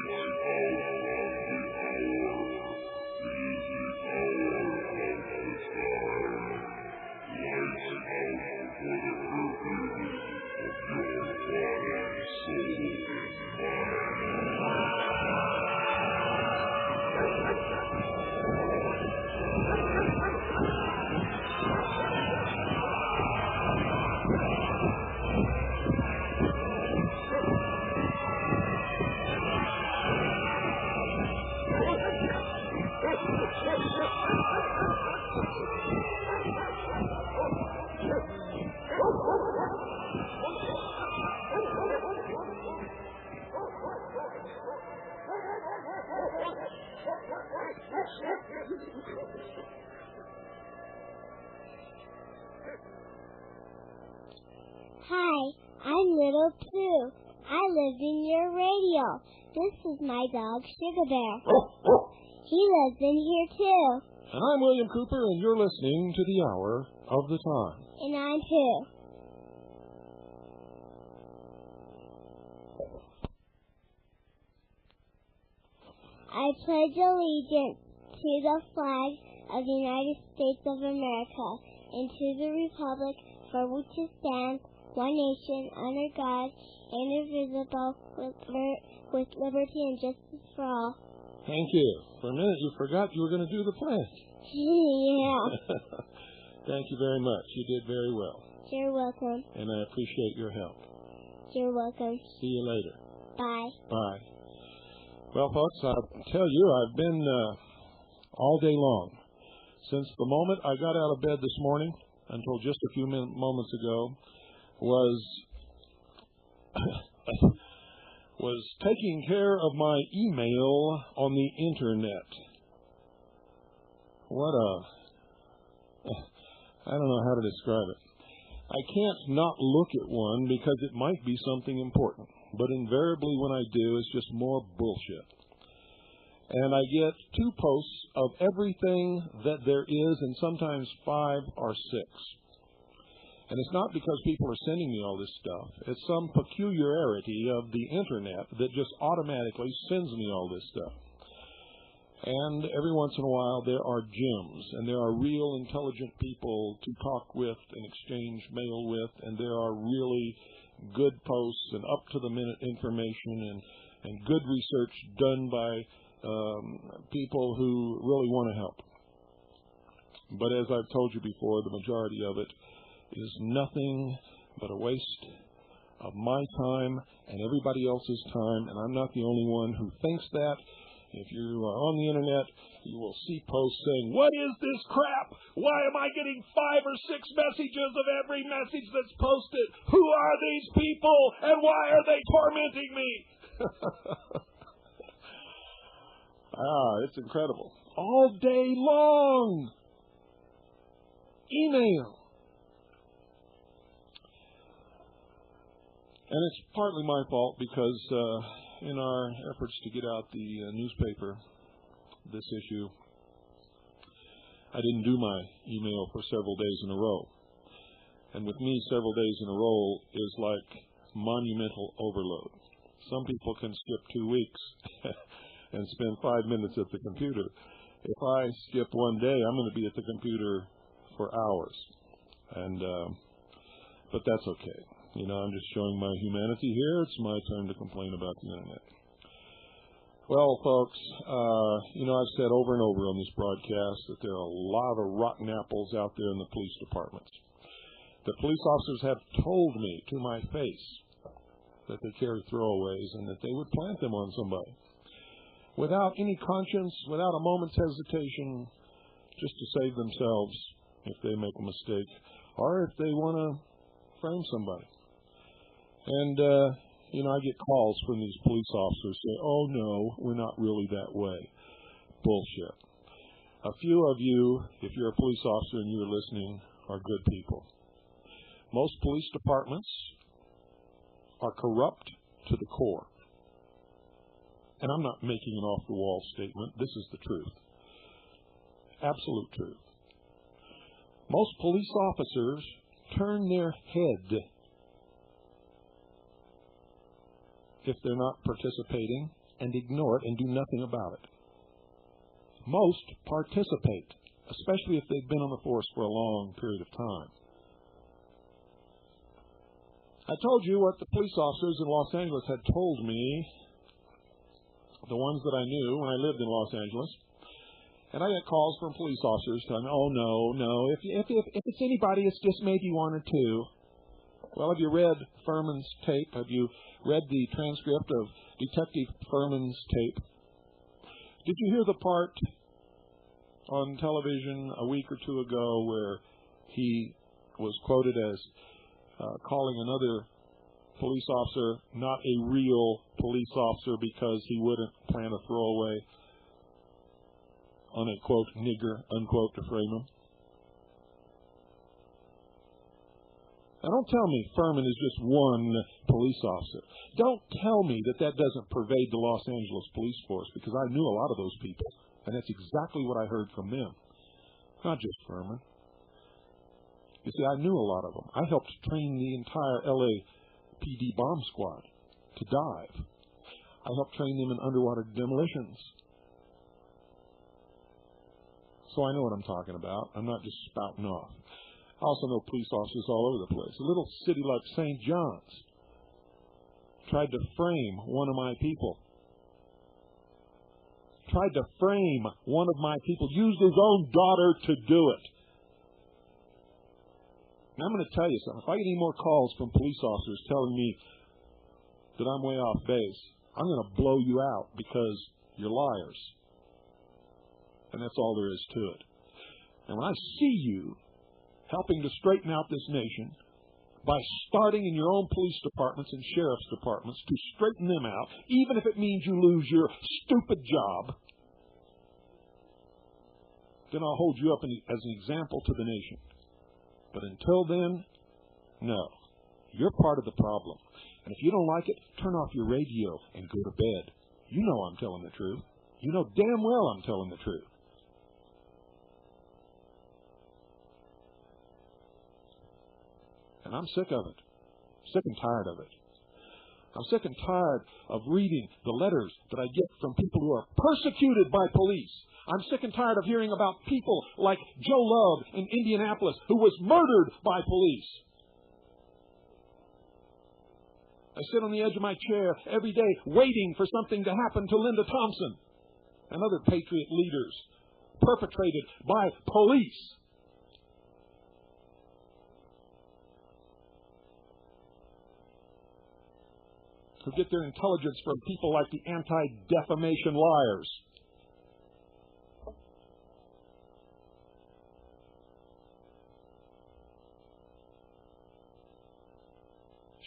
Hi, I'm Little Pooh. I live in your radio. This is my dog, Sugar Bear. He lives in here, too. And I'm William Cooper, and you're listening to the Hour of the Time. And I'm Pooh. I pledge allegiance to the flag of the United States of America and to the republic for which it stands, one nation, under God, indivisible, with liberty and justice for all. Thank you. For a minute, you forgot you were going to do the pledge. Yeah. Thank you very much. You did very well. You're welcome. And I appreciate your help. You're welcome. See you later. Bye. Bye. Well, folks, I'll tell you, I've been all day long. Since the moment I got out of bed this morning until just a few moments ago, was taking care of my email on the internet. I don't know how to describe it. I can't not look at one because it might be something important, but invariably when I do, it's just more bullshit. And I get 2 posts of everything that there is, and sometimes 5 or 6. And it's not because people are sending me all this stuff. It's some peculiarity of the internet that just automatically sends me all this stuff. And every once in a while there are gems, and there are real intelligent people to talk with and exchange mail with, and there are really good posts and up-to-the-minute information and good research done by people who really want to help. But as I've told you before, the majority of it is nothing but a waste of my time and everybody else's time, and I'm not the only one who thinks that. If you are on the internet, you will see posts saying, "What is this crap? Why am I getting 5 or 6 messages of every message that's posted? Who are these people, and why are they tormenting me?" It's incredible. All day long. Email. And it's partly my fault because in our efforts to get out the newspaper, this issue, I didn't do my email for several days in a row. And with me, several days in a row is like monumental overload. Some people can skip 2 weeks and spend 5 minutes at the computer. If I skip one day, I'm going to be at the computer for hours. And but that's okay. You know, I'm just showing my humanity here. It's my turn to complain about the internet. Well, folks, I've said over and over on this broadcast that there are a lot of rotten apples out there in the police departments. The police officers have told me to my face that they carry throwaways and that they would plant them on somebody without any conscience, without a moment's hesitation, just to save themselves if they make a mistake or if they want to frame somebody. And, I get calls from these police officers say, "Oh, no, we're not really that way." Bullshit. A few of you, if you're a police officer and you're listening, are good people. Most police departments are corrupt to the core. And I'm not making an off-the-wall statement. This is the truth. Absolute truth. Most police officers turn their head if they're not participating and ignore it and do nothing about it. Most participate, especially if they've been on the force for a long period of time. I told you what the police officers in Los Angeles had told me, the ones that I knew when I lived in Los Angeles. And I got calls from police officers telling me, oh, no, if it's anybody, it's just maybe one or two. Well, have you read Furman's tape? Have you read the transcript of Detective Furman's tape? Did you hear the part on television a week or two ago where he was quoted as calling another police officer not a real police officer because he wouldn't plant a throwaway on a, quote, nigger, unquote, to frame him? Now, don't tell me Furman is just one police officer. Don't tell me that doesn't pervade the Los Angeles police force, because I knew a lot of those people, and that's exactly what I heard from them. Not just Furman. You see, I knew a lot of them. I helped train the entire LAPD bomb squad to dive. I helped train them in underwater demolitions. So I know what I'm talking about. I'm not just spouting off. I also know police officers all over the place. A little city like St. John's tried to frame one of my people. Used his own daughter to do it. Now, I'm going to tell you something. If I get any more calls from police officers telling me that I'm way off base, I'm going to blow you out because you're liars. And that's all there is to it. And when I see you helping to straighten out this nation by starting in your own police departments and sheriff's departments to straighten them out, even if it means you lose your stupid job, then I'll hold you up as an example to the nation. But until then, no. You're part of the problem. And if you don't like it, turn off your radio and go to bed. You know I'm telling the truth. You know damn well I'm telling the truth. And I'm sick of it. Sick and tired of it. I'm sick and tired of reading the letters that I get from people who are persecuted by police. I'm sick and tired of hearing about people like Joe Love in Indianapolis who was murdered by police. I sit on the edge of my chair every day waiting for something to happen to Linda Thompson and other patriot leaders perpetrated by police. Who get their intelligence from people like the anti-defamation liars.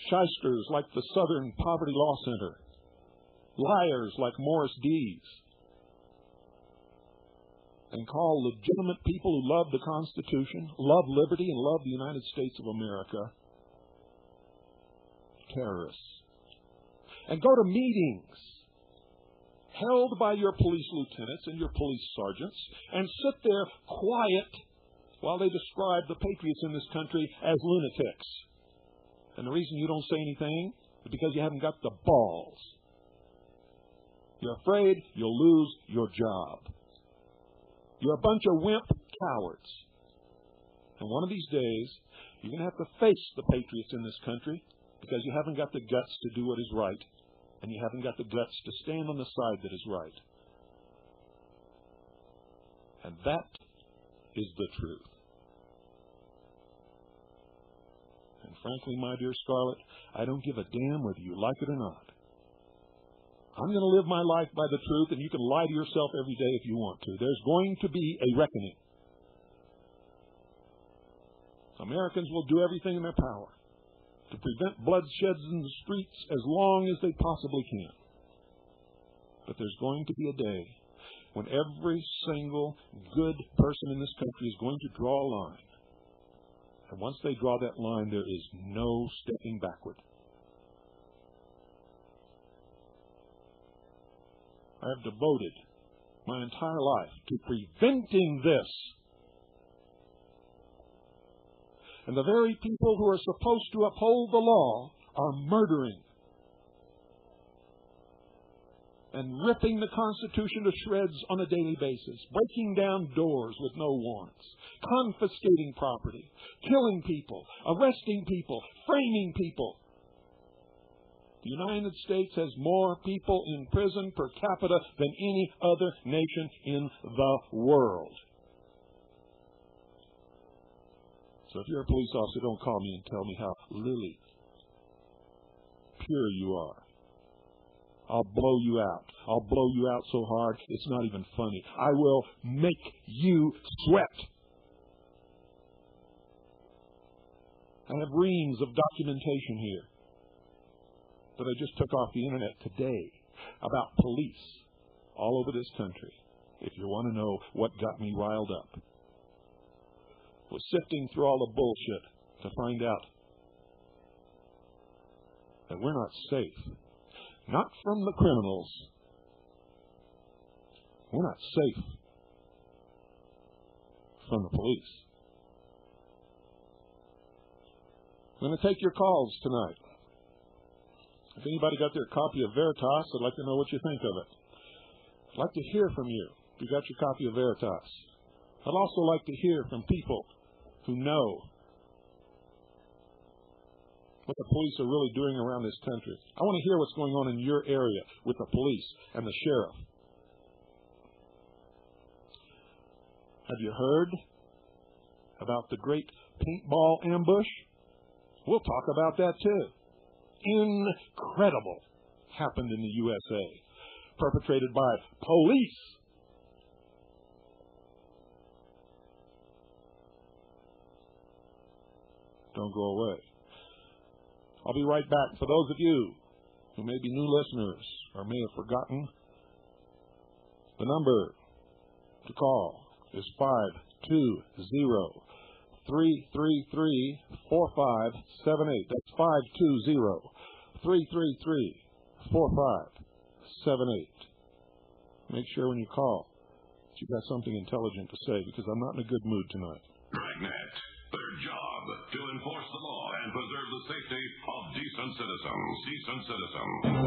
Shysters like the Southern Poverty Law Center. Liars like Morris Dees. And call legitimate people who love the Constitution, love liberty, and love the United States of America terrorists. And go to meetings held by your police lieutenants and your police sergeants and sit there quiet while they describe the patriots in this country as lunatics. And the reason you don't say anything is because you haven't got the balls. You're afraid you'll lose your job. You're a bunch of wimp cowards. And one of these days, you're going to have to face the patriots in this country because you haven't got the guts to do what is right. And you haven't got the guts to stand on the side that is right. And that is the truth. And frankly, my dear Scarlett, I don't give a damn whether you like it or not. I'm going to live my life by the truth, and you can lie to yourself every day if you want to. There's going to be a reckoning. Americans will do everything in their power to prevent bloodsheds in the streets as long as they possibly can. But there's going to be a day when every single good person in this country is going to draw a line. And once they draw that line, there is no stepping backward. I have devoted my entire life to preventing this. And the very people who are supposed to uphold the law are murdering. and ripping the Constitution to shreds on a daily basis, breaking down doors with no warrants, confiscating property, killing people, arresting people, framing people. The United States has more people in prison per capita than any other nation in the world. So if you're a police officer, don't call me and tell me how lily pure you are. I'll blow you out. I'll blow you out so hard, it's not even funny. I will make you sweat. I have reams of documentation here that I just took off the internet today about police all over this country. If you want to know what got me riled up, I was sifting through all the bullshit to find out that we're not safe. Not from the criminals. We're not safe from the police. I'm going to take your calls tonight. If anybody got their copy of Veritas, I'd like to know what you think of it. I'd like to hear from you if you got your copy of Veritas. I'd also like to hear from people who know what the police are really doing around this country. I want to hear what's going on in your area with the police and the sheriff. Have you heard about the great paintball ambush? We'll talk about that too. Incredible happened in the USA, perpetrated by police. Don't go away. I'll be right back. For those of you who may be new listeners or may have forgotten, the number to call is 520-333-4578. That's 520-333-4578. Make sure when you call that you've got something intelligent to say, because I'm not in a good mood tonight. Dragnet, their job to enforce the law and preserve the safety of decent citizens. Decent citizens.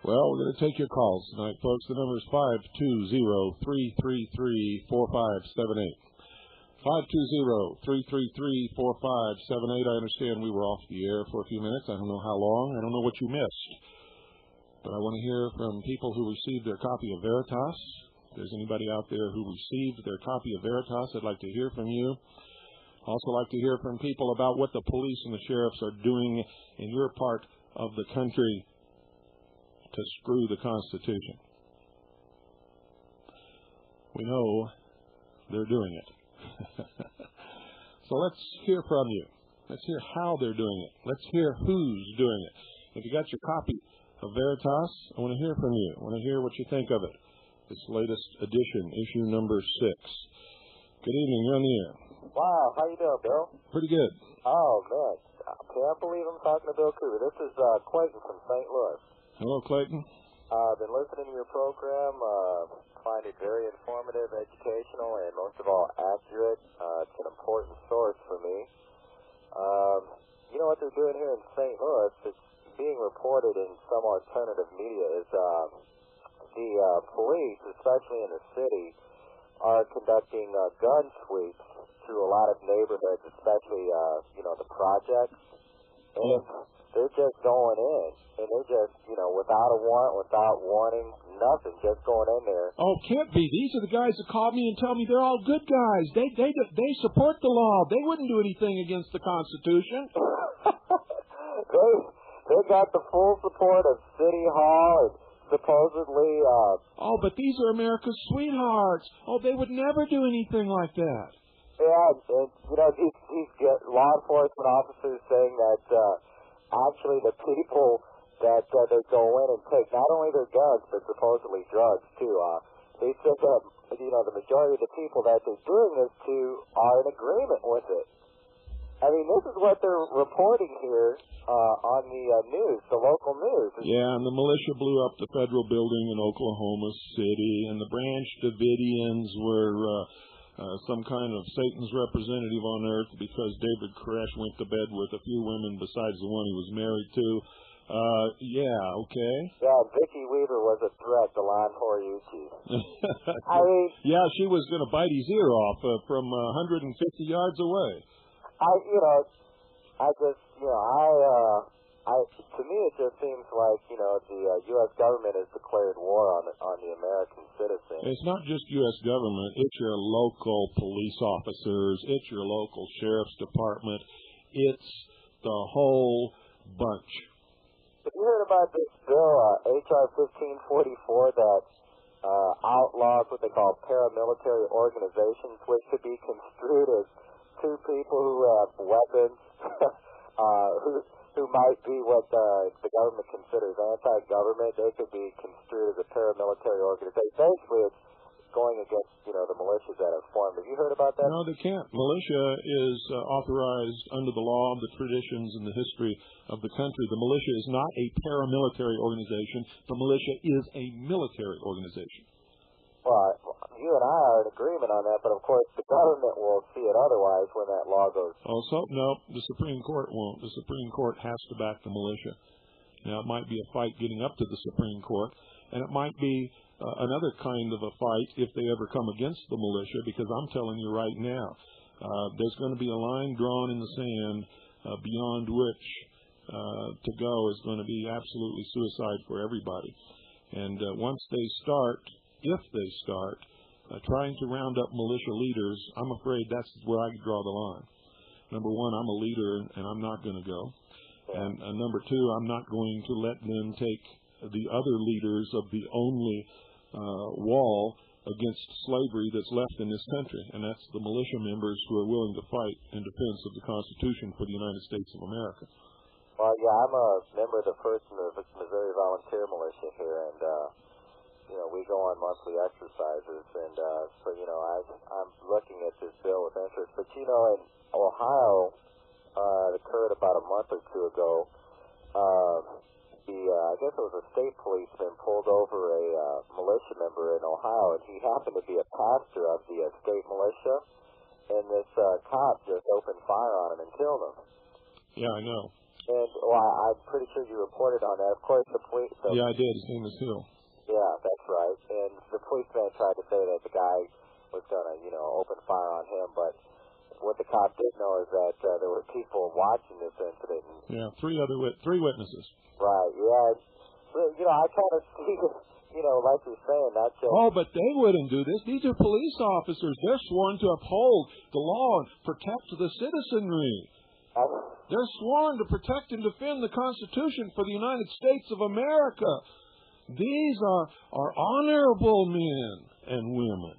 Well, we're going to take your calls tonight, folks. The number is 520-333-4578. 520-333-4578. I understand we were off the air for a few minutes. I don't know how long. I don't know what you missed. But I want to hear from people who received their copy of Veritas. If there's anybody out there who received their copy of Veritas, I'd like to hear from you. Also like to hear from people about what the police and the sheriffs are doing in your part of the country to screw the Constitution. We know they're doing it. So let's hear from you. Let's hear how they're doing it. Let's hear who's doing it. If you got your copy of Veritas, I want to hear from you. I want to hear what you think of it. This latest edition, issue number 6. Good evening, you're on the air. Wow, how you doing, Bill? Pretty good. Oh, man. I can't believe I'm talking to Bill Cooper. This is Clayton from St. Louis. Hello, Clayton. I've been listening to your program. Find it very informative, educational, and most of all, accurate. It's an important source for me. You know what they're doing here in St. Louis? It's being reported in some alternative media is the police, especially in the city, are conducting gun sweeps through a lot of neighborhoods, especially, the projects. And they're just going in. And they're just, without a warrant, without warning, nothing, just going in there. Oh, can't be. These are the guys that call me and tell me they're all good guys. They support the law. They wouldn't do anything against the Constitution. They got the full support of City Hall and supposedly... Oh, but these are America's sweethearts. Oh, they would never do anything like that. Yeah, and these law enforcement officers saying that actually the people that they go in and take not only their guns, but supposedly drugs, too. They said that, the majority of the people that they're doing this to are in agreement with it. I mean, this is what they're reporting here on the news, the local news. Yeah, and the militia blew up the federal building in Oklahoma City, and the branch Davidians were some kind of Satan's representative on earth because David Koresh went to bed with a few women besides the one he was married to. Okay. Yeah, Vicki Weaver was a threat to Lon Horiuchi. I mean... Yeah, she was going to bite his ear off from 150 yards away. To me it just seems like, the U.S. government has declared war on the American citizen. It's not just U.S. government. It's your local police officers. It's your local sheriff's department. It's the whole bunch. Have you heard about this bill, H.R. 1544, that outlaws what they call paramilitary organizations, which could be construed as two people who have weapons, who might be what the government considers anti-government. They could be construed as a paramilitary organization. Basically, it's going against, the militias that have formed. Have you heard about that? No, they can't. Militia is authorized under the law, the traditions, and the history of the country. The militia is not a paramilitary organization. The militia is a military organization. Well, you and I are in agreement on that, but of course the government will see it otherwise when that law goes. No, the Supreme Court won't. The Supreme Court has to back the militia. Now, it might be a fight getting up to the Supreme Court, and it might be another kind of a fight if they ever come against the militia, because I'm telling you right now, there's going to be a line drawn in the sand beyond which to go is going to be absolutely suicide for everybody. And once they start, if they start, trying to round up militia leaders, I'm afraid that's where I draw the line. Number one, I'm a leader, and I'm not going to go. And number two, I'm not going to let them take the other leaders of the only wall against slavery that's left in this country, and that's the militia members who are willing to fight in defense of the Constitution for the United States of America. Well, yeah, I'm a member of the 1st Missouri Volunteer Militia here, and we go on monthly exercises, and I'm looking at this bill with interest. But in Ohio, it occurred about a month or two ago. I guess it was a state policeman pulled over a militia member in Ohio, and he happened to be a pastor of the state militia, and this cop just opened fire on him and killed him. Yeah, I know. And, well, I'm pretty sure you reported on that. Of course, the police... Yeah, I did. His name is Hill. Yeah, that's right. And the policeman tried to say that the guy was going to, open fire on him, but what the cop did know is that there were people watching this incident. Yeah, three witnesses. Right, yeah. I kind of see, like you're saying, not just... Oh, but they wouldn't do this. These are police officers. They're sworn to uphold the law and protect the citizenry. They're sworn to protect and defend the Constitution for the United States of America. These are honorable men and women.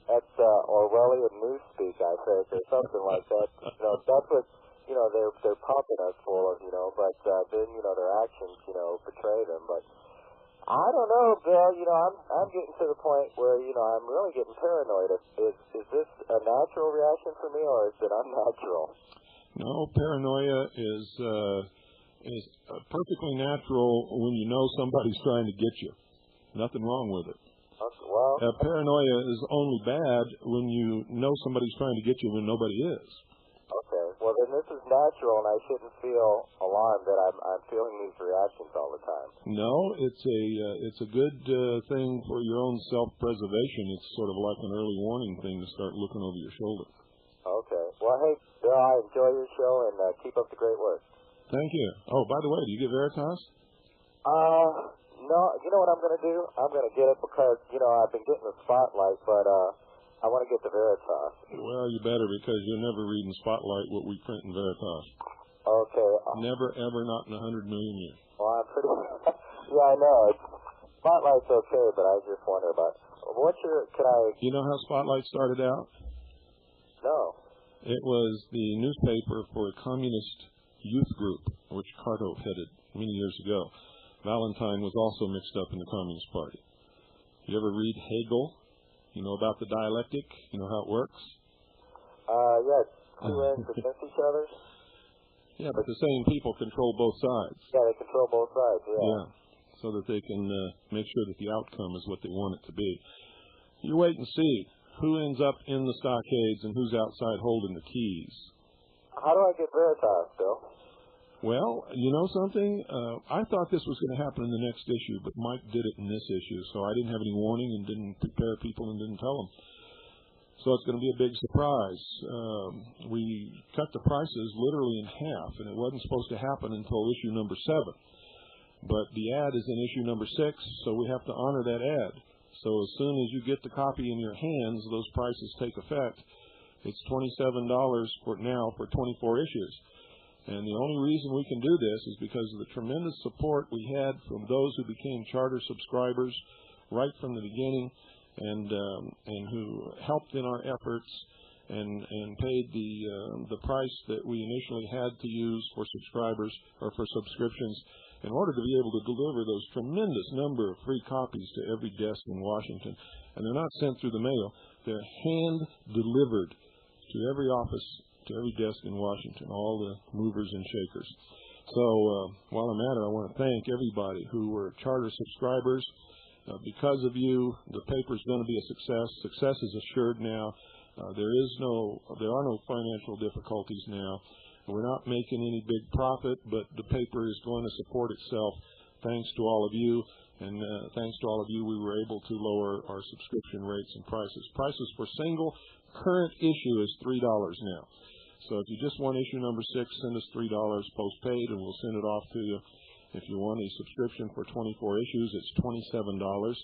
That's Orwellian newspeak, I think, or something like that. That's what they're pumping us full of, but then their actions betray them. But I don't know, Bill. I'm getting to the point where I'm really getting paranoid. Is this a natural reaction for me, or is it unnatural? No, paranoia is perfectly natural when you know somebody's trying to get you. Nothing wrong with it. Okay, well, paranoia is only bad when you know somebody's trying to get you when nobody is. Okay. Well, then this is natural, and I shouldn't feel alarmed that I'm feeling these reactions all the time. No, it's a good thing for your own self-preservation. It's sort of like an early warning thing to start looking over your shoulder. Okay. Well, hey, Bill, I enjoy your show, and keep up the great work. Thank you. Oh, by the way, do you get Veritas? No. You know what I'm going to do? I'm going to get it because, I've been getting the Spotlight, but I want to get the Veritas. Well, you better, because you'll never read in Spotlight what we print in Veritas. Okay. Never, ever, not in 100 million years. Well, I'm pretty... yeah, I know. Spotlight's okay, but I just wonder about... You know how Spotlight started out? No. It was the newspaper for a communist youth group, which Carto headed many years ago. Valentine was also mixed up in the Communist Party. You ever read Hegel? You know about the dialectic? You know how it works? Yeah, two ends against each other. Yeah, but the same people control both sides. Yeah, they control both sides, yeah. Yeah, so that they can make sure that the outcome is what they want it to be. You wait and see who ends up in the stockades and who's outside holding the keys. How do I get Veritas, Bill? Well, you know something? I thought this was going to happen in the next issue, but Mike did it in this issue, so I didn't have any warning and didn't prepare people and didn't tell them. So it's going to be a big surprise. We cut the prices literally in half, and it wasn't supposed to happen until issue number 7. But the ad is in issue number 6, so we have to honor that ad. So as soon as you get the copy in your hands, those prices take effect. It's $27 for now for 24 issues. And the only reason we can do this is because of the tremendous support we had from those who became charter subscribers right from the beginning, and who helped in our efforts and paid the price that we initially had to use for subscribers or for subscriptions in order to be able to deliver those tremendous number of free copies to every desk in Washington. And they're not sent through the mail. They're hand-delivered to every office, to every desk in Washington, all the movers and shakers. So while I'm at it, I want to thank everybody who were charter subscribers. Because of you, the paper's going to be a success. Success is assured now. There are no financial difficulties now. We're not making any big profit, but the paper is going to support itself thanks to all of you. And thanks to all of you, we were able to lower our subscription rates and prices. Prices for single current issue is $3 now. So if you just want issue number 6, send us $3 postpaid, and we'll send it off to you. If you want a subscription for 24 issues, it's $27,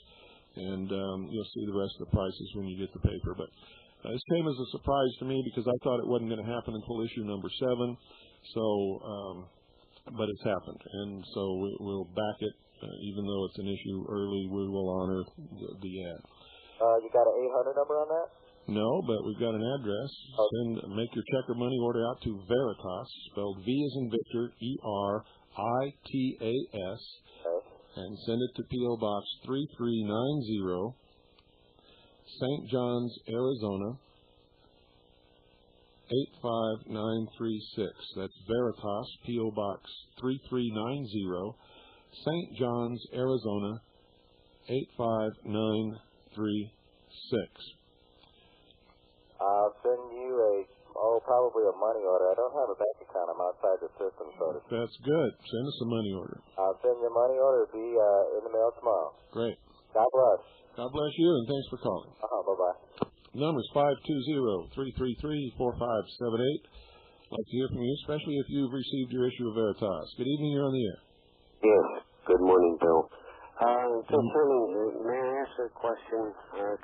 and you'll see the rest of the prices when you get the paper. But this came as a surprise to me because I thought it wasn't going to happen until issue number 7. So, but it's happened, and so we'll back it. Even though it's an issue early, we will honor the ad. You got an 800 number on that? No, but we've got an address. Make your check or money order out to Veritas, spelled V as in Victor, E-R-I-T-A-S, and send it to P.O. Box 3390, St. John's, Arizona, 85936. That's Veritas, P.O. Box 3390, St. John's, Arizona, 85936. I'll send you probably a money order. I don't have a bank account. I'm out outside the system, so to speak. That's good. Send us a money order. I'll send you a money order. It'll be in the mail tomorrow. Great. God bless. God bless you, and thanks for calling. Bye-bye. Number's 520-333-4578. I'd like to hear from you, especially if you've received your issue of Veritas. Good evening. You're on the air. Yes. Good morning, Bill. May I ask a question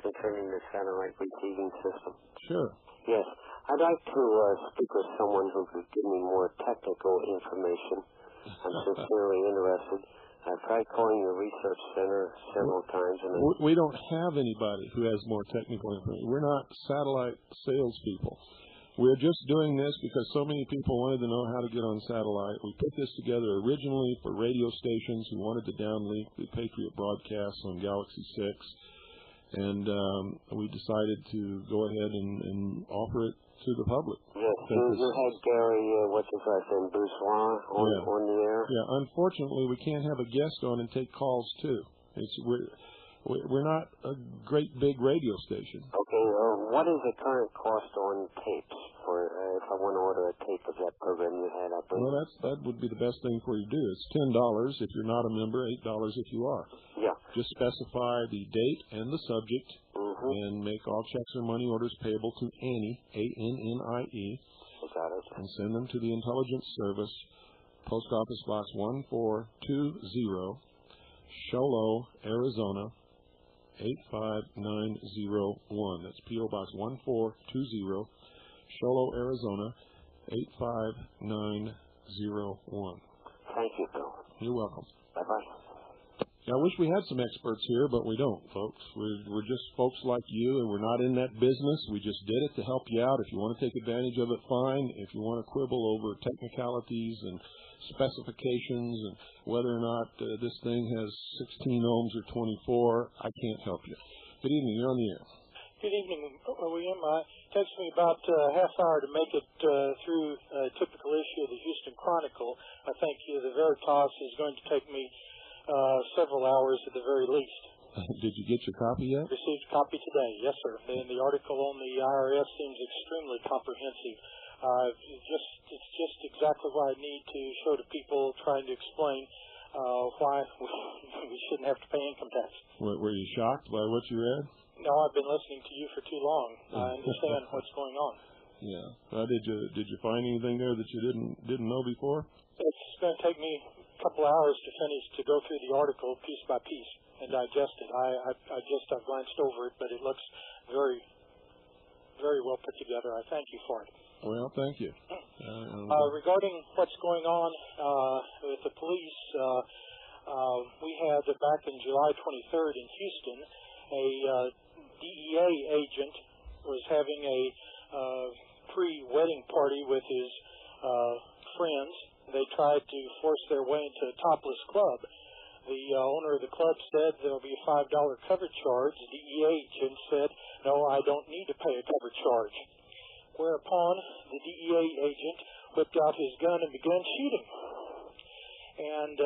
concerning the satellite receiving system? Sure. Yes. I'd like to speak with someone who could give me more technical information. I'm sincerely interested. I've tried calling the research center several times. And we don't have anybody who has more technical information. We're not satellite salespeople. We're just doing this because so many people wanted to know how to get on satellite. We put this together originally for radio stations who wanted to downlink the Patriot broadcasts on Galaxy 6. And we decided to go ahead and offer it to the public. Yes, you had Gary, what's his last name, Bourgeois on the air? Yeah, unfortunately, we can't have a guest on and take calls, too. We're not a great big radio station. Okay, what is the current cost on tapes for if I want to order a tape of that program you had up there? Well, that would be the best thing for you to do. It's $10 if you're not a member, $8 if you are. Yeah. Just specify the date and the subject, and make all checks or money orders payable to Annie, A-N-N-I-E, Got it. and send them to the Intelligence Service, Post Office Box 1420, Sholo, Arizona, 85901. That's P.O. Box 1420, Sholo, Arizona, 85901. Thank you, Bill. You're welcome. Bye-bye. I wish we had some experts here, but we don't, folks. We're just folks like you, and we're not in that business. We just did it to help you out. If you want to take advantage of it, fine. If you want to quibble over technicalities and specifications and whether or not this thing has 16 ohms or 24, I can't help you. Good evening. You're on the air. Good evening, William. It takes me about a half hour to make it through a typical issue of the Houston Chronicle. I think the Veritas is going to take me several hours at the very least. Did you get your copy yet? Received a copy today, yes, sir. And the article on the IRS seems extremely comprehensive. It's just exactly what I need to show to people trying to explain why we shouldn't have to pay income tax. Were you shocked by what you read? No, I've been listening to you for too long. I understand what's going on. Yeah. Did you find anything there that you didn't know before? It's going to take me a couple hours to finish, to go through the article piece by piece and digest it. I've glanced over it, but it looks very, very well put together. I thank you for it. Well, thank you. Regarding what's going on with the police, we had back in July 23rd in Houston, a DEA agent was having a pre-wedding party with his friends. They tried to force their way into a topless club. The owner of the club said there will be a $5 cover charge. The DEA agent said, no, I don't need to pay a cover charge. Whereupon the DEA agent whipped out his gun and began shooting. And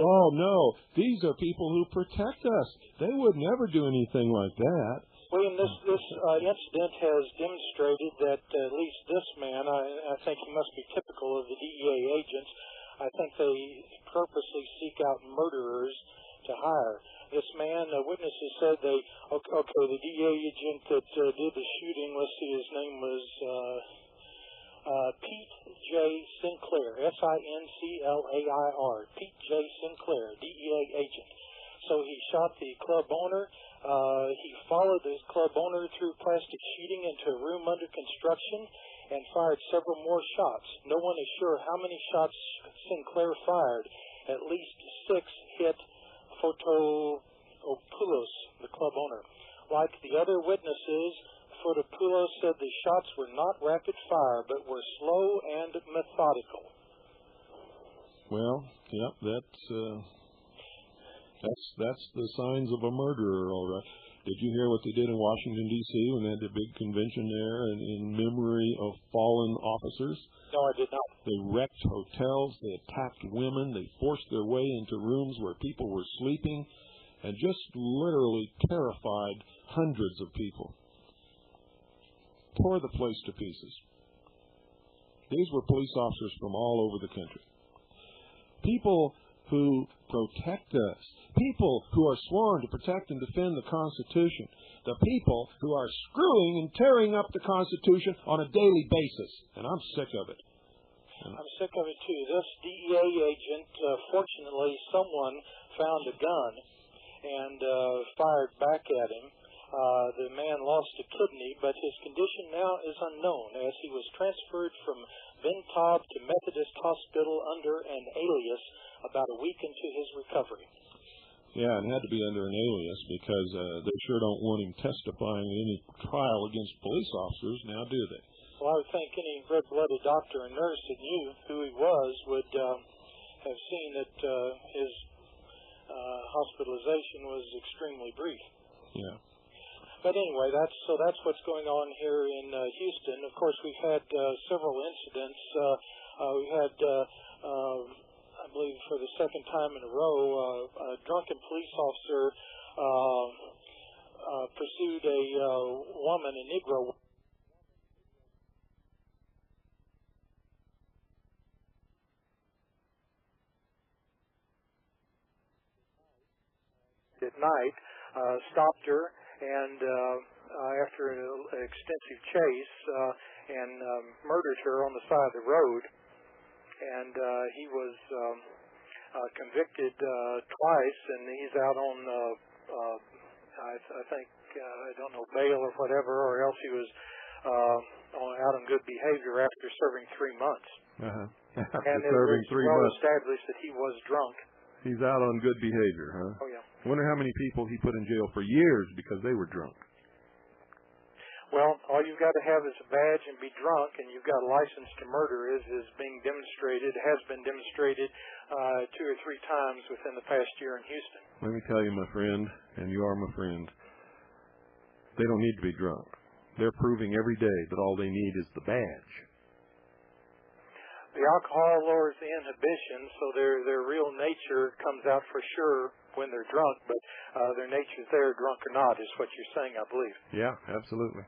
oh, no. These are people who protect us. They would never do anything like that. William, this incident has demonstrated that at least this man, I think he must be typical of the DEA agents. I think they purposely seek out murderers to hire. This man, witnesses said the DEA agent that did the shooting, let's see, his name was Pete J. Sinclair, S-I-N-C-L-A-I-R, Pete J. Sinclair, DEA agent. So he shot the club owner. He followed the club owner through plastic sheeting into a room under construction and fired several more shots. No one is sure how many shots Sinclair fired. At least 6 hit Fotopoulos, the club owner. Like the other witnesses, Fotopoulos said the shots were not rapid fire, but were slow and methodical. Well, yeah, that's the signs of a murderer, all right. Did you hear what they did in Washington, D.C. when they had the big convention there in memory of fallen officers? No, I did not. They wrecked hotels. They attacked women. They forced their way into rooms where people were sleeping and just literally terrified hundreds of people. Tore the place to pieces. These were police officers from all over the country. People who protect us. People who are sworn to protect and defend the Constitution. The people who are screwing and tearing up the Constitution on a daily basis. And I'm sick of it. I'm sick of it, too. This DEA agent, fortunately, someone found a gun and fired back at him. The man lost a kidney, but his condition now is unknown as he was transferred from Bentob to Methodist Hospital under an alias about a week into his recovery. Yeah, and it had to be under an alias because they sure don't want him testifying in any trial against police officers now, do they? Well, I would think any red-blooded doctor and nurse that knew who he was would have seen that his hospitalization was extremely brief. Yeah. But anyway, that's what's going on here in Houston. Of course, we've had several incidents. We had, I believe, for the second time in a row, a drunken police officer pursued a woman, a Negro. At night, stopped her, and after an extensive chase, and murdered her on the side of the road. And he was convicted twice, and he's out on, I think, I don't know, bail or whatever, or else he was out on good behavior after serving 3 months. After and serving 3 well months. established that he was drunk. He's out on good behavior, huh? Oh, yeah. I wonder how many people he put in jail for years because they were drunk. Well, all you've got to have is a badge and be drunk, and you've got a license to murder is being demonstrated, has been demonstrated 2 or 3 times within the past year in Houston. Let me tell you, my friend, and you are my friend, they don't need to be drunk. They're proving every day that all they need is the badge. The alcohol lowers the inhibition, so their real nature comes out for sure when they're drunk, but their nature's there, drunk or not, is what you're saying, I believe. Yeah, absolutely.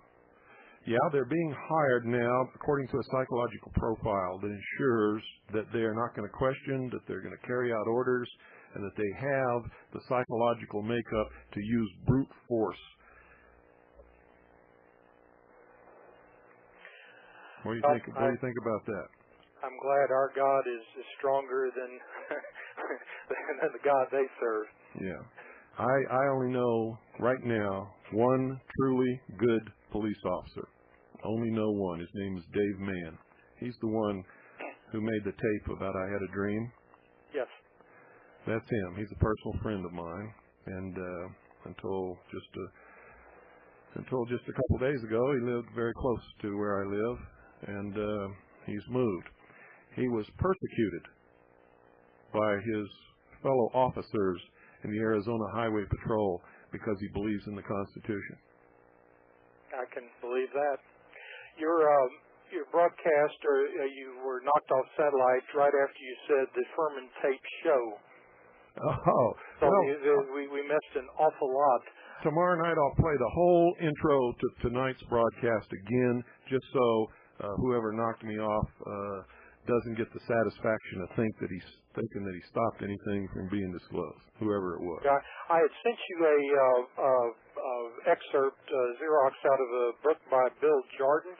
Yeah, they're being hired now according to a psychological profile that ensures that they are not going to question, that they're going to carry out orders, and that they have the psychological makeup to use brute force. What do you think about that? I'm glad our God is stronger than than the God they serve. Yeah. I only know right now one truly good police officer. Only know one. His name is Dave Mann. He's the one who made the tape about I Had a Dream. Yes. That's him. He's a personal friend of mine. And until just a couple days ago, he lived very close to where I live. And he's moved. He was persecuted by his fellow officers in the Arizona Highway Patrol because he believes in the Constitution. I can believe that. Your broadcast, you were knocked off satellite right after you said the Furman tape show. Oh, so well, we missed an awful lot. Tomorrow night I'll play the whole intro to tonight's broadcast again, just so whoever knocked me off doesn't get the satisfaction of thinking that he stopped anything from being disclosed, whoever it was. I had sent you a excerpt, Xerox out of a book by Bill Jordan.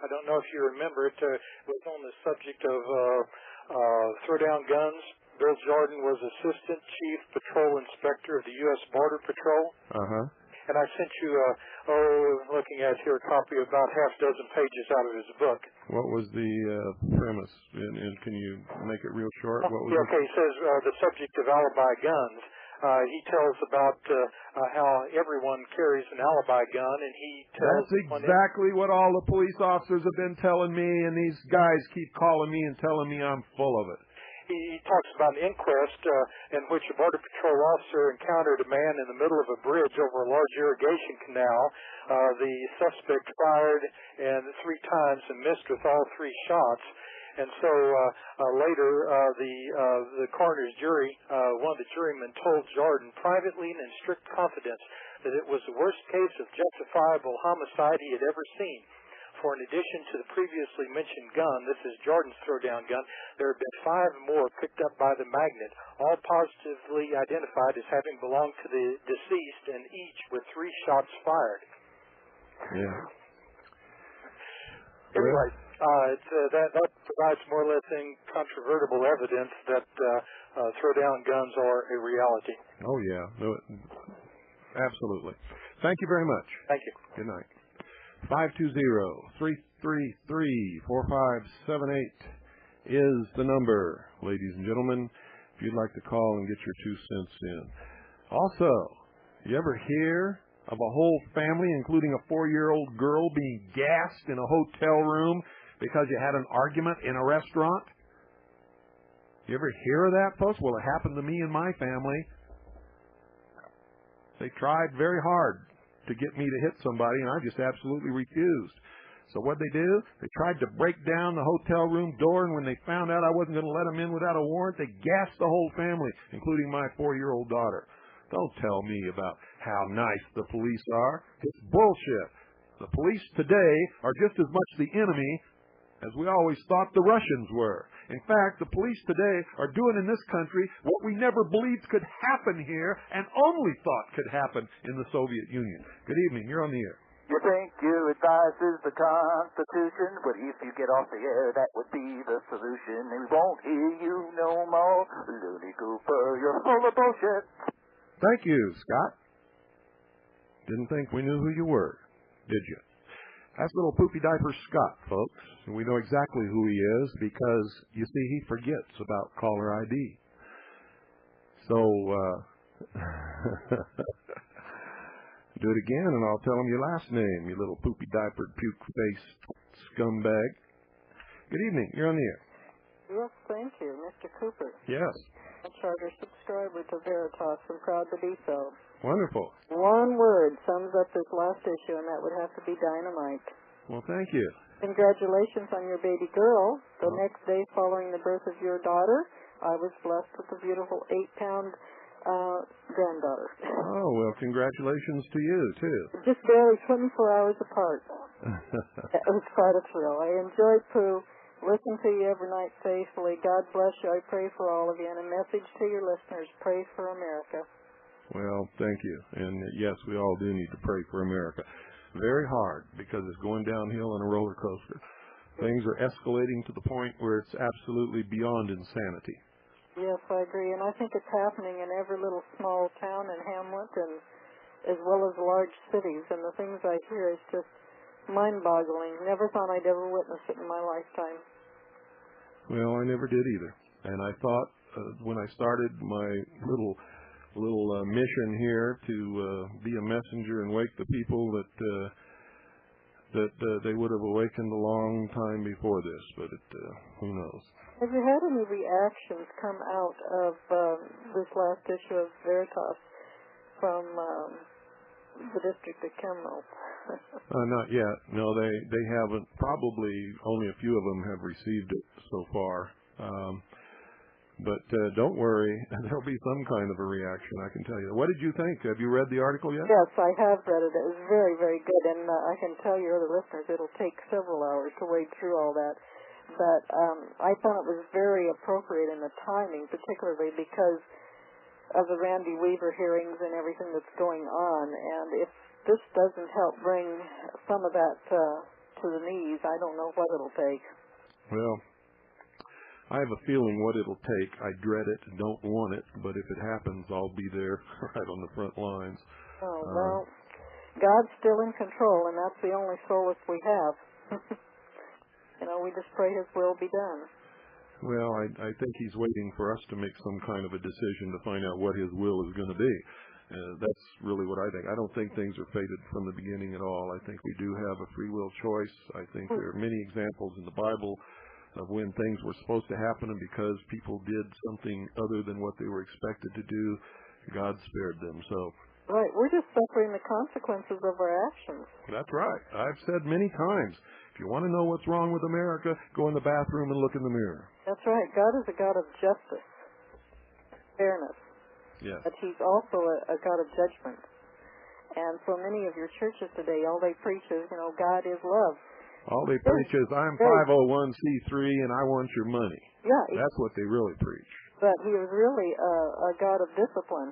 I don't know if you remember it. It was on the subject of throw down guns. Bill Jordan was Assistant Chief Patrol Inspector of the U.S. Border Patrol. Uh-huh. And I sent you, looking at here, a copy of about half a dozen pages out of his book. What was the premise? And can you make it real short? What was okay, he says the subject of alibi guns. He tells about how everyone carries an alibi gun, and he tells... That's exactly what all the police officers have been telling me, and these guys keep calling me and telling me I'm full of it. He talks about an inquest in which a Border Patrol officer encountered a man in the middle of a bridge over a large irrigation canal. The suspect fired 3 times and missed with all 3 shots. And so later, the coroner's jury, one of the jurymen told Jordan privately and in strict confidence that it was the worst case of justifiable homicide he had ever seen. therefore, in addition to the previously mentioned gun, this is Jordan's throwdown gun, there have been 5 more picked up by the magnet, all positively identified as having belonged to the deceased, and each with 3 shots fired. Yeah. Anyway, that provides more or less incontrovertible evidence that throwdown guns are a reality. Oh, yeah. No, absolutely. Thank you very much. Thank you. Good night. 520-333-4578 is the number, ladies and gentlemen, if you'd like to call and get your 2 cents in. Also, you ever hear of a whole family, including a 4-year-old girl, being gassed in a hotel room because you had an argument in a restaurant? You ever hear of that, folks? Well, it happened to me and my family. They tried very hard to get me to hit somebody, and I just absolutely refused. So what they do? They tried to break down the hotel room door, and when they found out I wasn't going to let them in without a warrant, they gassed the whole family, including my 4-year-old daughter. Don't tell me about how nice the police are. It's bullshit. The police today are just as much the enemy as we always thought the Russians were. In fact, the police today are doing in this country what we never believed could happen here and only thought could happen in the Soviet Union. Good evening. You're on the air. You think your advice is the Constitution, but if you get off the air, that would be the solution. And we won't hear you no more. Looney Cooper, you're full of bullshit. Thank you, Scott. Didn't think we knew who you were, did you? That's little poopy diaper Scott, folks. And we know exactly who he is because, you see, he forgets about caller ID. So, do it again and I'll tell him your last name, you little poopy diapered puke-faced scumbag. Good evening. You're on the air. Yes, thank you, Mr. Cooper. Yes. A charter subscriber to Veritas and proud to be so. Wonderful. One word sums up this last issue, and that would have to be dynamite. Well, thank you. Congratulations on your baby girl. The next day following the birth of your daughter, I was blessed with a beautiful 8-pound granddaughter. Oh, well, congratulations to you, too. Just barely 24 hours apart. It was quite a thrill. I enjoyed Pooh. Listen to you every night faithfully. God bless you. I pray for all of you. And a message to your listeners, pray for America. Well, thank you. And yes, we all do need to pray for America. Very hard because it's going downhill on a roller coaster. Things are escalating to the point where it's absolutely beyond insanity. Yes, I agree. And I think it's happening in every little small town and hamlet and as well as large cities. And the things I hear is just mind-boggling. Never thought I'd ever witness it in my lifetime. Well, I never did either. And I thought when I started my little mission here to be a messenger and wake the people that they would have awakened a long time before this, but who knows. Have you had any reactions come out of this last issue of Veritas from the District of Kimrell? Not yet. No, they haven't. Probably only a few of them have received it so far. But don't worry, there'll be some kind of a reaction, I can tell you. What did you think? Have you read the article yet? Yes, I have read it. It was very, very good. And I can tell your other listeners it'll take several hours to wade through all that. But I thought it was very appropriate in the timing, particularly because of the Randy Weaver hearings and everything that's going on. And if this doesn't help bring some of that to the knees, I don't know what it'll take. Well, I have a feeling what it'll take. I dread it, don't want it, but if it happens, I'll be there right on the front lines. Oh, well, God's still in control, and that's the only solace we have. We just pray His will be done. Well, I think He's waiting for us to make some kind of a decision to find out what His will is going to be. That's really what I think. I don't think things are fated from the beginning at all. I think we do have a free will choice. I think there are many examples in the Bible of when things were supposed to happen, and because people did something other than what they were expected to do, God spared them. So, right, we're just suffering the consequences of our actions. That's right. I've said many times, if you want to know what's wrong with America, go in the bathroom and look in the mirror. That's right. God is a God of justice, fairness. Yes. But He's also a God of judgment. And so many of your churches today, all they preach is, God is love. All they preach is, I'm 501c3 and I want your money. Yeah. That's what they really preach. But he was really a God of discipline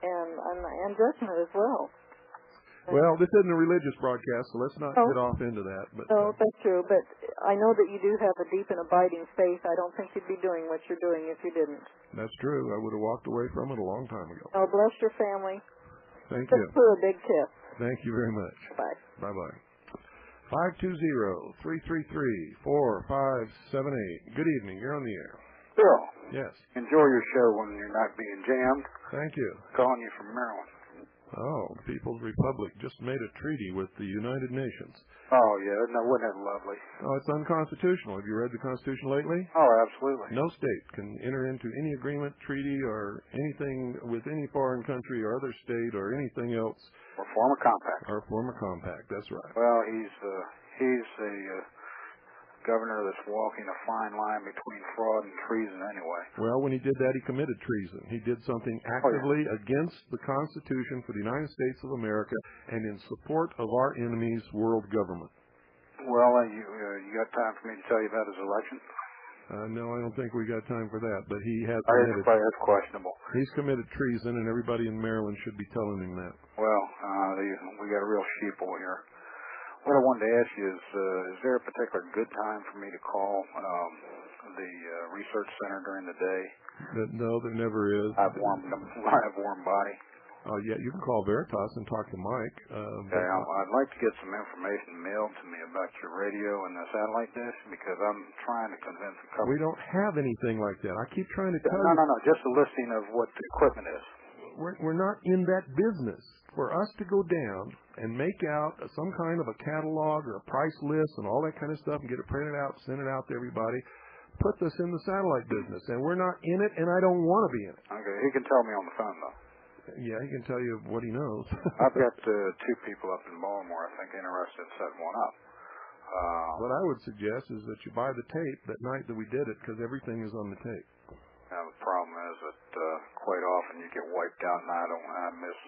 and judgment as well. Well, this isn't a religious broadcast, so let's not get off into that. But, no, that's true. But I know that you do have a deep and abiding faith. I don't think you'd be doing what you're doing if you didn't. That's true. I would have walked away from it a long time ago. Oh, bless your family. Thank you. For a big kiss. Thank you very much. Bye. Bye-bye. 520-333-4578. Good evening. You're on the air. Bill. Yes. Enjoy your show when you're not being jammed. Thank you. Calling you from Maryland. Oh, the People's Republic just made a treaty with the United Nations. Oh, yeah. No, wasn't that lovely? Oh, it's unconstitutional. Have you read the Constitution lately? Oh, absolutely. No state can enter into any agreement, treaty, or anything with any foreign country or other state or anything else. Or form a compact. Or form a compact. That's right. Well, he's a governor that's walking a fine line between fraud and treason anyway. Well, when he did that, he committed treason. He did something actively against the Constitution for the United States of America and in support of our enemy's world government. Well, you got time for me to tell you about his election? No, I don't think we got time for that, but he has committed. That's questionable. He's committed treason, and everybody in Maryland should be telling him that. Well, we got a real sheeple here. What I wanted to ask you is there a particular good time for me to call the research center during the day? No, there never is. I have warm body. Oh, yeah, you can call Veritas and talk to Mike. Okay, I'd like to get some information mailed to me about your radio and the satellite dish because I'm trying to convince a couple. We don't have anything like that. I keep trying to tell you. No, just a listing of what the equipment is. We're not in that business. For us to go down and make out some kind of a catalog or a price list and all that kind of stuff and get it printed out, send it out to everybody, puts us in the satellite business. And we're not in it, and I don't want to be in it. Okay, he can tell me on the phone, though. Yeah, he can tell you what he knows. I've got two people up in Baltimore, I think, interested in setting one up. What I would suggest is that you buy the tape that night that we did it because everything is on the tape. Now, the problem is that quite often you get wiped out, and I miss...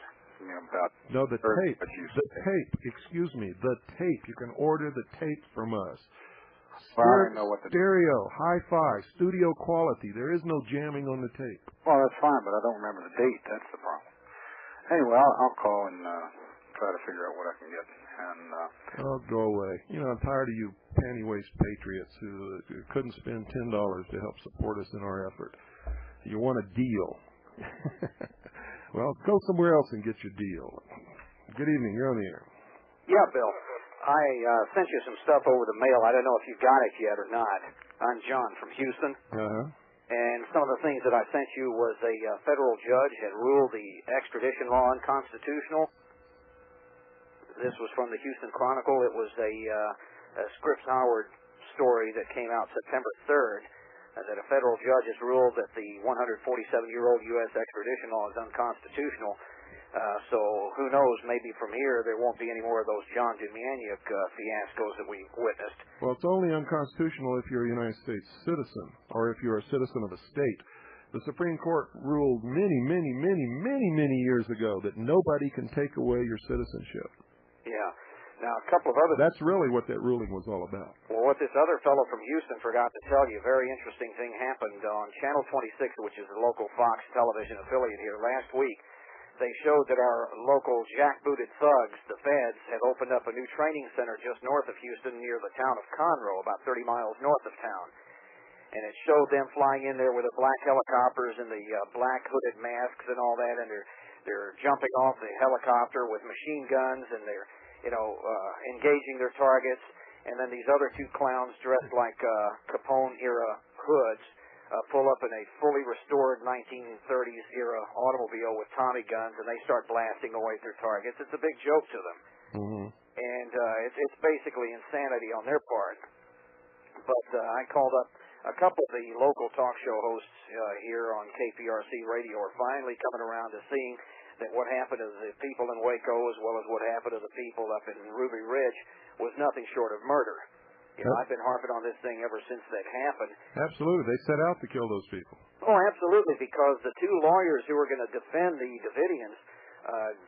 No, the tape. Excuse me, the tape. You can order the tape from us. Well, I don't know what stereo, hi-fi, studio quality. There is no jamming on the tape. Well, that's fine, but I don't remember the date. That's the problem. Anyway, I'll call and try to figure out what I can get. And oh, go away. You know, I'm tired of you panty-waist patriots who couldn't spend $10 to help support us in our effort. You want a deal. Well, go somewhere else and get your deal. Good evening. You're on the air. Yeah, Bill. I sent you some stuff over the mail. I don't know if you got it yet or not. I'm John from Houston. Uh-huh. And some of the things that I sent you was a federal judge had ruled the extradition law unconstitutional. This was from the Houston Chronicle. It was a Scripps Howard story that came out September 3rd. That a federal judge has ruled that the 147-year-old U.S. extradition law is unconstitutional. So who knows, maybe from here there won't be any more of those John Dumaniuk fiascos that we witnessed. Well, it's only unconstitutional if you're a United States citizen or if you're a citizen of a state. The Supreme Court ruled many years ago that nobody can take away your citizenship. Yeah. Now, a couple of other... That's really what that ruling was all about. Well, what this other fellow from Houston forgot to tell you, a very interesting thing happened on Channel 26, which is the local Fox television affiliate here last week. They showed that our local jackbooted thugs, the feds, had opened up a new training center just north of Houston near the town of Conroe, about 30 miles north of town. And it showed them flying in there with the black helicopters and the black hooded masks and all that, and they're jumping off the helicopter with machine guns, and they're engaging their targets, and then these other two clowns dressed like Capone-era hoods pull up in a fully restored 1930s era automobile with Tommy guns, and they start blasting away at their targets. It's a big joke to them. Mm-hmm. And it's basically insanity on their part. But I called up a couple of the local talk show hosts here on KPRC radio are finally coming around to seeing that what happened to the people in Waco as well as what happened to the people up in Ruby Ridge was nothing short of murder. You know, I've been harping on this thing ever since that happened. Absolutely. They set out to kill those people. Oh, absolutely, because the two lawyers who were going to defend the Davidians,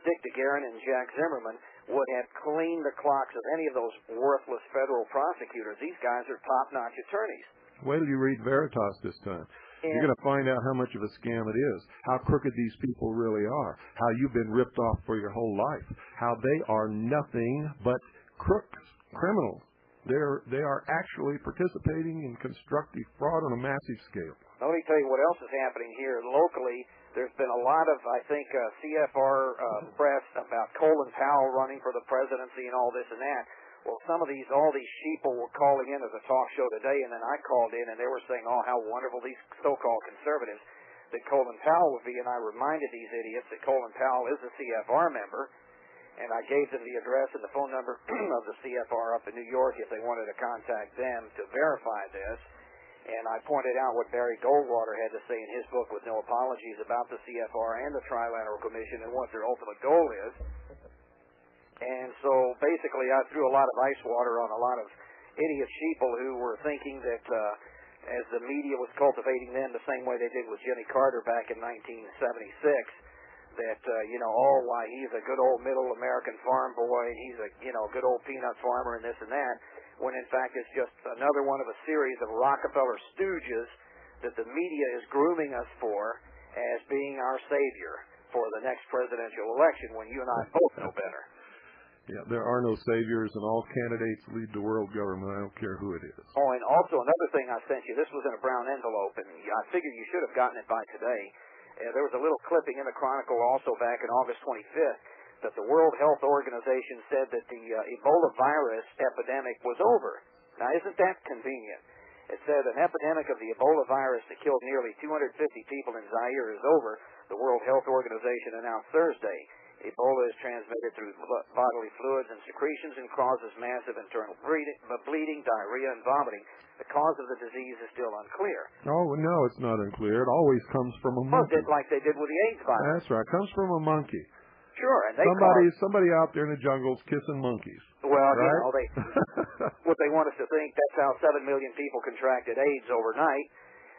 Dick DeGuerin and Jack Zimmerman, would have cleaned the clocks of any of those worthless federal prosecutors. These guys are top-notch attorneys. Wait till you read Veritas this time. And you're going to find out how much of a scam it is, how crooked these people really are, how you've been ripped off for your whole life, how they are nothing but crooks, criminals. They are actually participating in constructive fraud on a massive scale. Let me tell you what else is happening here locally. There's been a lot of, I think, CFR press about Colin Powell running for the presidency and all this and that. Well, all these sheeple were calling in as a talk show today, and then I called in, and they were saying, oh, how wonderful these so-called conservatives that Colin Powell would be, and I reminded these idiots that Colin Powell is a CFR member, and I gave them the address and the phone number of the CFR up in New York if they wanted to contact them to verify this. And I pointed out what Barry Goldwater had to say in his book with no apologies about the CFR and the Trilateral Commission and what their ultimate goal is. And so basically I threw a lot of ice water on a lot of idiot sheeple who were thinking that as the media was cultivating them the same way they did with Jimmy Carter back in 1976, that, why he's a good old middle American farm boy, and he's a, good old peanut farmer and this and that, when in fact it's just another one of a series of Rockefeller stooges that the media is grooming us for as being our savior for the next presidential election, when you and I both know better. Yeah, there are no saviors, and all candidates lead to world government. I don't care who it is. Oh, and also another thing I sent you, this was in a brown envelope, and I figured you should have gotten it by today. There was a little clipping in the Chronicle also back on August 25th that the World Health Organization said that the Ebola virus epidemic was over. Now, isn't that convenient? It said an epidemic of the Ebola virus that killed nearly 250 people in Zaire is over, the World Health Organization announced Thursday. Ebola is transmitted through bodily fluids and secretions and causes massive internal bleeding, diarrhea, and vomiting. The cause of the disease is still unclear. Oh, no, it's not unclear. It always comes from a monkey. Like they did with the AIDS virus. That's right. It comes from a monkey. Sure, and somebody out there in the jungle's kissing monkeys. Well, right? What they want us to think, that's how 7 million people contracted AIDS overnight.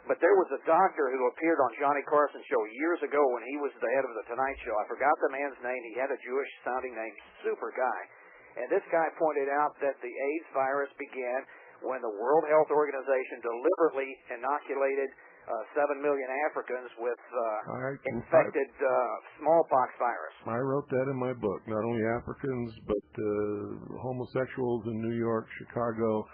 But there was a doctor who appeared on Johnny Carson's show years ago when he was the head of the Tonight Show. I forgot the man's name. He had a Jewish-sounding name, super guy. And this guy pointed out that the AIDS virus began when the World Health Organization deliberately inoculated 7 million Africans with infected smallpox virus. I wrote that in my book. Not only Africans, but homosexuals in New York, Chicago,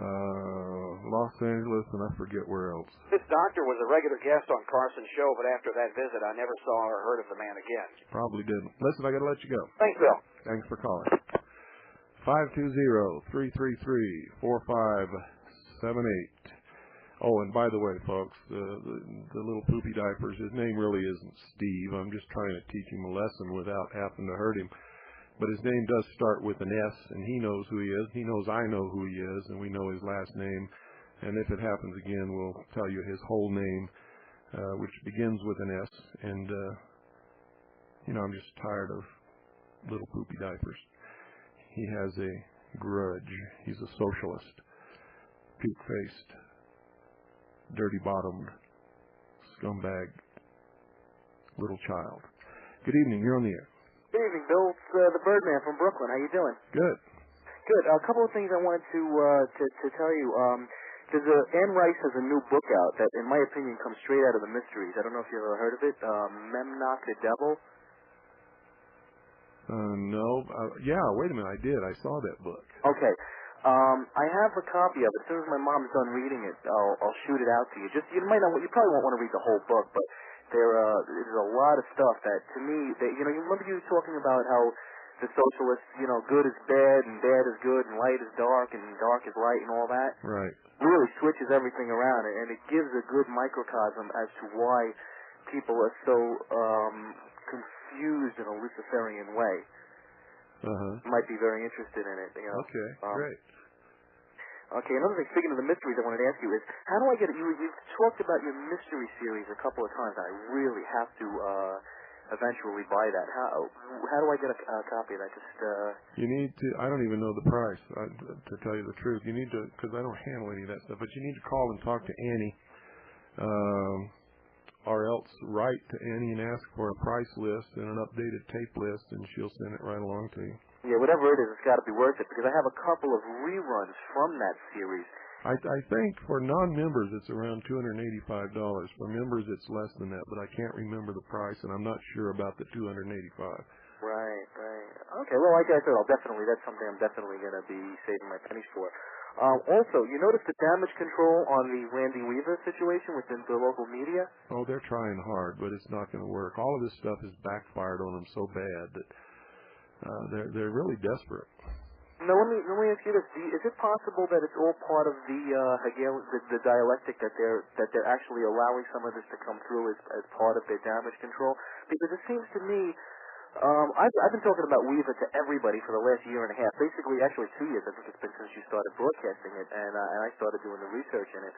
Los Angeles, and I forget where else. This doctor was a regular guest on Carson's show, but after that visit, I never saw or heard of the man again. Probably didn't. Listen, I got to let you go. Thanks, Bill. Thanks for calling. 520-333-4578. Oh, and by the way, folks, the little poopy diapers, his name really isn't Steve. I'm just trying to teach him a lesson without having to hurt him. But his name does start with an S, and he knows who he is. He knows I know who he is, and we know his last name. And if it happens again, we'll tell you his whole name, which begins with an S. And, I'm just tired of little poopy diapers. He has a grudge. He's a socialist, puke-faced, dirty-bottomed, scumbag little child. Good evening. You're on the air. Good evening, Bill. It's the Birdman from Brooklyn. How you doing? Good. Good. A couple of things I wanted to tell you. Anne Rice has a new book out that, in my opinion, comes straight out of the mysteries. I don't know if you've ever heard of it. Memnoch the Devil. No. Yeah, wait a minute. I did. I saw that book. Okay. I have a copy of it. As soon as my mom's done reading it, I'll shoot it out to you. You probably won't want to read the whole book, but there's a lot of stuff that, to me, you remember you talking about how the socialists, good is bad and bad is good and light is dark and dark is light and all that. Right. Really switches everything around, and it gives a good microcosm as to why people are so confused in a Luciferian way. Might be very interested in it. Okay, great. Okay, another thing, speaking of the mysteries, I wanted to ask you is, how do I get it? You've talked about your mystery series a couple of times, and I really have to eventually buy that. How do I get a copy of that? You need to, I don't even know the price, to tell you the truth. You need to, because I don't handle any of that stuff, but you need to call and talk to Annie, or else write to Annie and ask for a price list and an updated tape list, and she'll send it right along to you. Yeah, whatever it is, it's got to be worth it, because I have a couple of reruns from that series. I think for non-members it's around $285. For members it's less than that, but I can't remember the price, and I'm not sure about the $285. Right. Okay, well, like I said, that's something I'm definitely going to be saving my pennies for. Also, you notice the damage control on the Randy Weaver situation within the local media? Oh, they're trying hard, but it's not going to work. All of this stuff has backfired on them so bad that they're really desperate. Now, let me ask you this: is it possible that it's all part of the the dialectic that they're actually allowing some of this to come through as part of their damage control? Because it seems to me, I've been talking about Weaver to everybody for the last year and a half, basically actually 2 years. I think it's been since you started broadcasting it, and I started doing the research in it.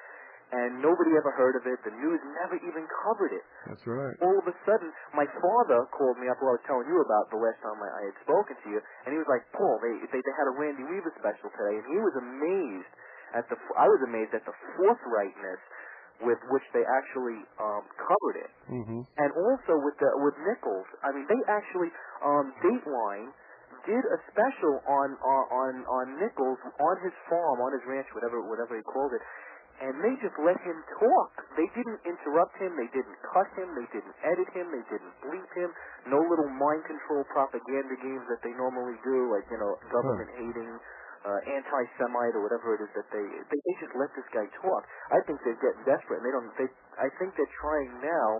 And nobody ever heard of it. The news never even covered it. That's right. All of a sudden, my father called me up, who I was telling you about the last time I had spoken to you, and he was like, Paul, they had a Randy Weaver special today, and he was amazed I was amazed at the forthrightness with which they actually covered it. Mm-hmm. And also with Nichols. I mean, they actually, Dateline did a special on Nichols, on his farm, on his ranch, whatever he called it. And they just let him talk. They didn't interrupt him. They didn't cut him. They didn't edit him. They didn't bleep him. No little mind control propaganda games that they normally do, like, government hating, anti-Semite or whatever it is that they just let this guy talk. I think they're getting desperate. And I think they're trying now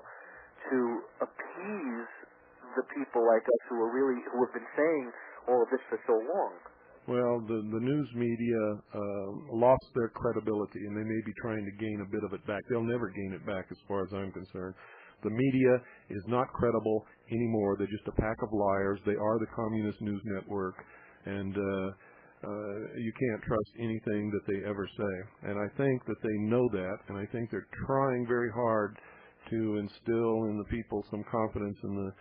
to appease the people like us who have been saying all of this for so long. Well, the news media lost their credibility, and they may be trying to gain a bit of it back. They'll never gain it back as far as I'm concerned. The media is not credible anymore. They're just a pack of liars. They are the Communist News Network, and you can't trust anything that they ever say. And I think that they know that, and I think they're trying very hard to instill in the people some confidence in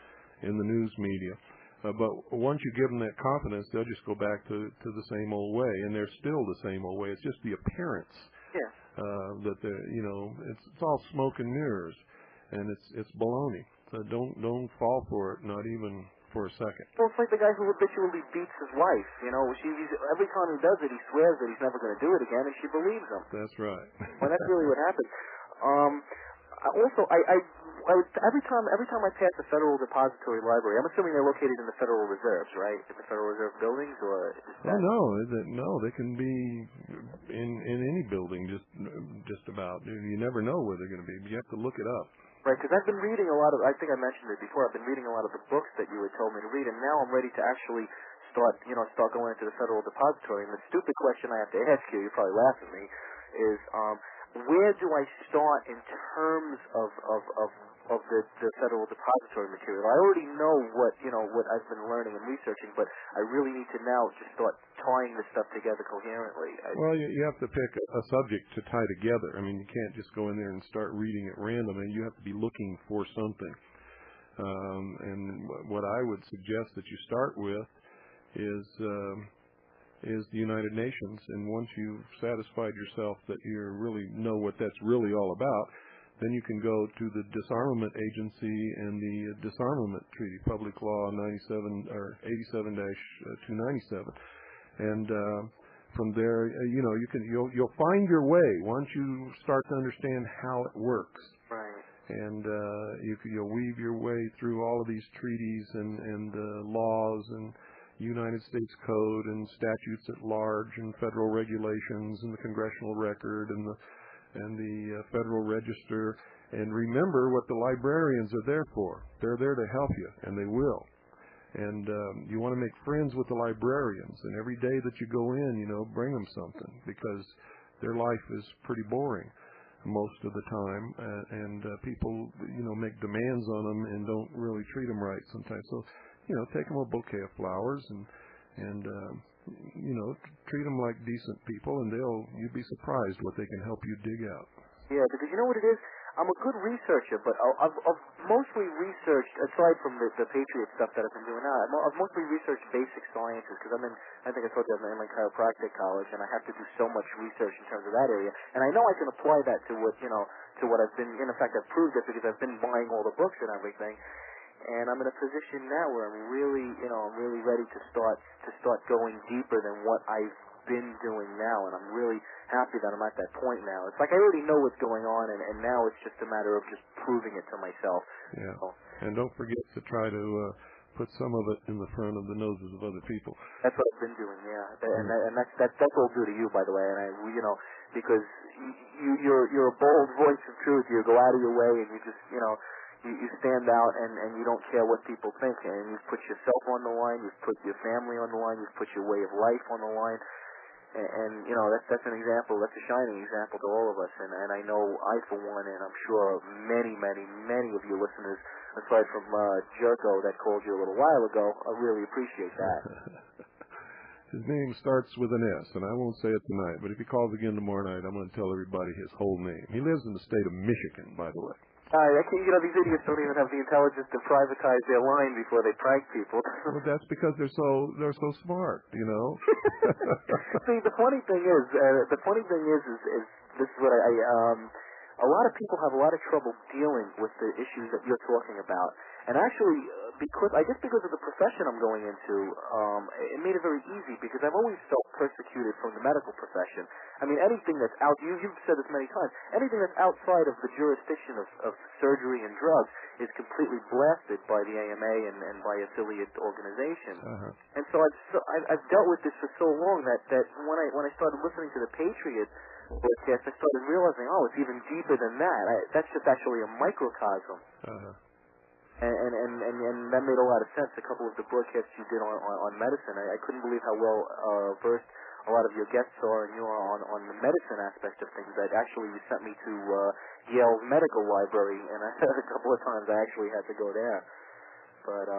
the news media. But once you give them that confidence, they'll just go back to the same old way, and they're still the same old way. It's just the appearance that it's all smoke and mirrors, and it's baloney. So don't fall for it, not even for a second. Well, it's like the guy who habitually beats his wife. Every time he does it, he swears that he's never going to do it again, and she believes him. That's right. Well, that's really what happens. Also, every time I pass the Federal Depository Library, I'm assuming they're located in the Federal Reserves, right? In the Federal Reserve buildings, or is that... No, they can be in any building, just about. You never know where they're going to be. You have to look it up. Right, because I've been reading a lot of, I think I mentioned it before, I've been reading a lot of the books that you had told me to read, and now I'm ready to actually start going into the Federal Depository. And the stupid question I have to ask you probably laugh at me, is where do I start in terms of the Federal Depository material? I already know what I've been learning and researching, but I really need to now just start tying this stuff together coherently. Well, you have to pick a subject to tie together. I mean, you can't just go in there and start reading at random, and you have to be looking for something. And what I would suggest that you start with is the United Nations, and once you've satisfied yourself that you really know what that's really all about, then you can go to the Disarmament Agency and the Disarmament Treaty, Public Law 87-297, and from there, you'll find your way once you start to understand how it works. Right. And you'll weave your way through all of these treaties and laws and United States Code and statutes at large and federal regulations and the Congressional Record and the Federal Register. And remember what the librarians are there for. They're there to help you, and they will. And you want to make friends with the librarians. And every day that you go in, bring them something, because their life is pretty boring most of the time. And people, make demands on them and don't really treat them right sometimes. So, take them a bouquet of flowers and treat them like decent people, and you'd be surprised what they can help you dig out. Yeah, because you know what it is? I'm a good researcher, but I've mostly researched, aside from the Patriot stuff that I've been doing now, I've mostly researched basic sciences, because I think I told you I'm in chiropractic college, and I have to do so much research in terms of that area, and I know I can apply that to what I've been, in fact, I've proved it because I've been buying all the books and everything. and I'm in a position now where I'm really, I'm really ready to start going deeper than what I've been doing now, and I'm really happy that I'm at that point now. It's like I already know what's going on, and now it's just a matter of just proving it to myself. Yeah, and don't forget to try to put some of it in the front of the noses of other people. That's what I've been doing, yeah, and that's all due to you, by the way, and because you're a bold voice of truth. You go out of your way, and you just, you stand out, and you don't care what people think, and you've put yourself on the line, you've put your family on the line, you've put your way of life on the line, and that's an example, that's a shining example to all of us, and I know I, for one, and I'm sure many of you listeners, aside from Jerko that called you a little while ago, I really appreciate that. His name starts with an S, and I won't say it tonight, but if he calls again tomorrow night, I'm going to tell everybody his whole name. He lives in the state of Michigan, by the way. These idiots don't even have the intelligence to privatize their line before they prank people. Well, that's because they're so smart, See, the funny thing is this is what a lot of people have a lot of trouble dealing with the issues that you're talking about. And actually, because of the profession I'm going into, it made it very easy, because I've always felt persecuted from the medical profession. I mean, anything that's out, you've said this many times, anything that's outside of the jurisdiction of surgery and drugs is completely blasted by the AMA and by affiliate organizations. Uh-huh. And so I've dealt with this for so long that when I started listening to the Patriot broadcast, I started realizing, it's even deeper than that. That's just actually a microcosm. Uh-huh. And that made a lot of sense. A couple of the broadcasts you did on medicine, I couldn't believe how well versed a lot of your guests are, and you are on the medicine aspect of things. That actually you sent me to Yale's medical library, and a couple of times I actually had to go there. But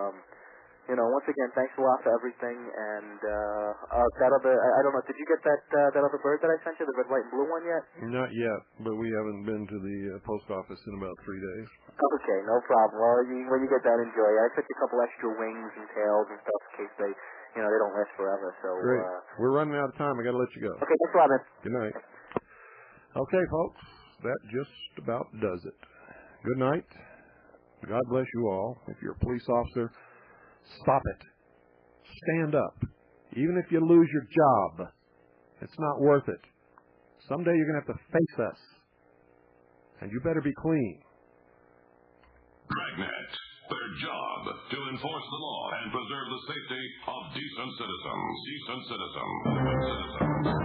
once again, thanks a lot for everything. And that other, I don't know, did you get that other bird that I sent you, the red, white, and blue one yet? Not yet, but we haven't been to the post office in about 3 days. Okay, no problem. Well, when you get that, enjoy it. I took a couple extra wings and tails and stuff in case they don't last forever. So great. We're running out of time. I got to let you go. Okay, thanks a lot, man. Good night. Okay, folks, that just about does it. Good night. God bless you all. If you're a police officer, stop it. Stand up. Even if you lose your job, it's not worth it. Someday you're going to have to face us. And you better be clean. Dragnet, their job to enforce the law and preserve the safety of decent citizens. Decent citizens.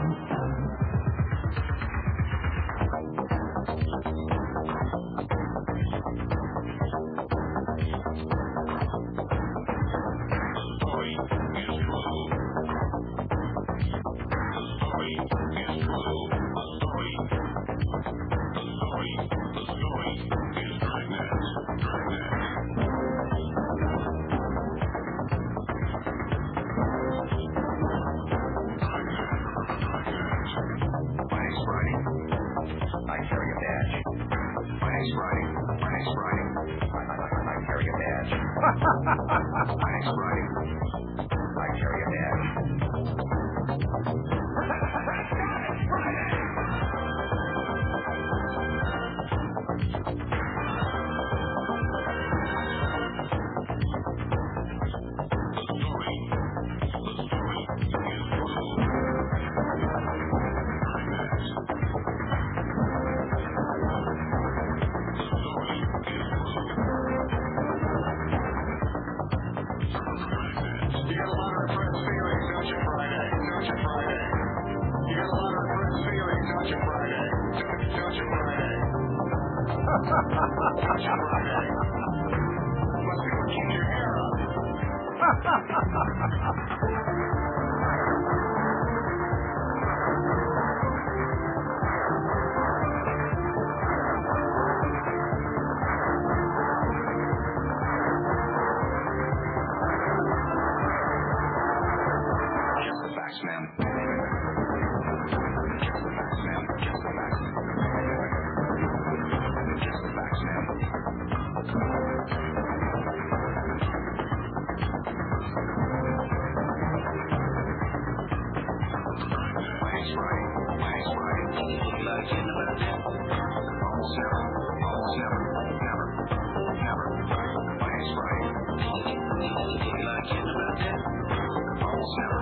Almost never. Never. My name's Brian. Almost never